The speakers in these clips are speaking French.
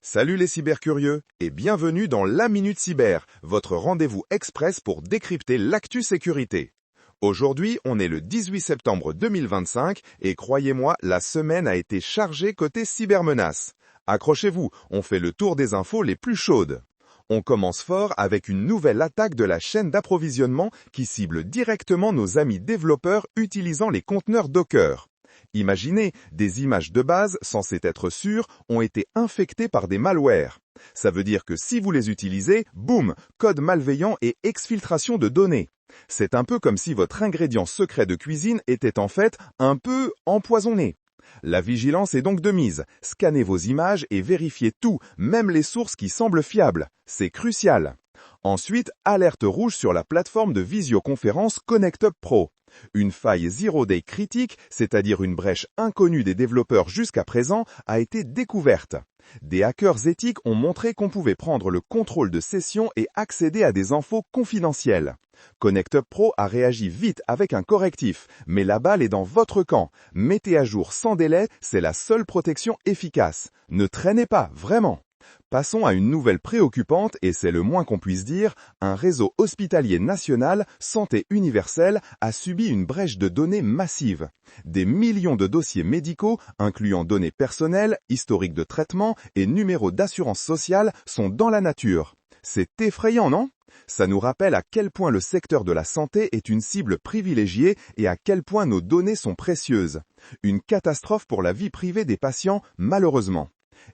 Salut les cybercurieux et bienvenue dans la Minute Cyber, votre rendez-vous express pour décrypter l'actu sécurité. Aujourd'hui, on est le 18 septembre 2025 et croyez-moi, la semaine a été chargée côté cybermenaces. Accrochez-vous, on fait le tour des infos les plus chaudes. On commence fort avec une nouvelle attaque de la chaîne d'approvisionnement qui cible directement nos amis développeurs utilisant les conteneurs Docker. Imaginez, des images de base censées être sûres ont été infectées par des malwares. Ça veut dire que si vous les utilisez, boum, code malveillant et exfiltration de données. C'est un peu comme si votre ingrédient secret de cuisine était en fait un peu empoisonné. La vigilance est donc de mise. Scannez vos images et vérifiez tout, même les sources qui semblent fiables. C'est crucial. Ensuite, alerte rouge sur la plateforme de visioconférence ConnectUp Pro. Une faille Zero Day critique, c'est-à-dire une brèche inconnue des développeurs jusqu'à présent, a été découverte. Des hackers éthiques ont montré qu'on pouvait prendre le contrôle de session et accéder à des infos confidentielles. ConnectUp Pro a réagi vite avec un correctif, mais la balle est dans votre camp. Mettez à jour sans délai, c'est la seule protection efficace. Ne traînez pas, vraiment. Passons à une nouvelle préoccupante et c'est le moins qu'on puisse dire, un réseau hospitalier national, Santé Universelle, a subi une brèche de données massive. Des millions de dossiers médicaux, incluant données personnelles, historiques de traitement et numéros d'assurance sociale, sont dans la nature. C'est effrayant, non ? Ça nous rappelle à quel point le secteur de la santé est une cible privilégiée et à quel point nos données sont précieuses. Une catastrophe pour la vie privée des patients, malheureusement.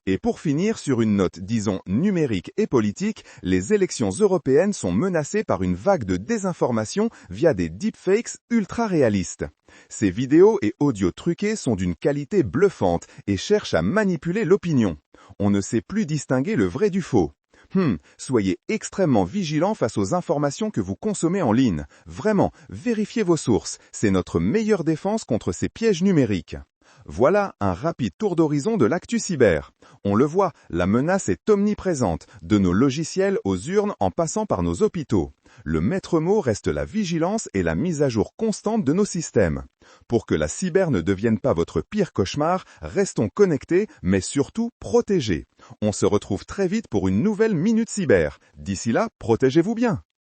Et pour finir sur une note, disons, numérique et politique, les élections européennes sont menacées par une vague de désinformation via des deepfakes ultra réalistes. Ces vidéos et audios truqués sont d'une qualité bluffante et cherchent à manipuler l'opinion. On ne sait plus distinguer le vrai du faux. Soyez extrêmement vigilants face aux informations que vous consommez en ligne. Vraiment, vérifiez vos sources, c'est notre meilleure défense contre ces pièges numériques. Voilà un rapide tour d'horizon de l'actu cyber. On le voit, la menace est omniprésente, de nos logiciels aux urnes en passant par nos hôpitaux. Le maître mot reste la vigilance et la mise à jour constante de nos systèmes. Pour que la cyber ne devienne pas votre pire cauchemar, restons connectés, mais surtout protégés. On se retrouve très vite pour une nouvelle Minute Cyber. D'ici là, protégez-vous bien.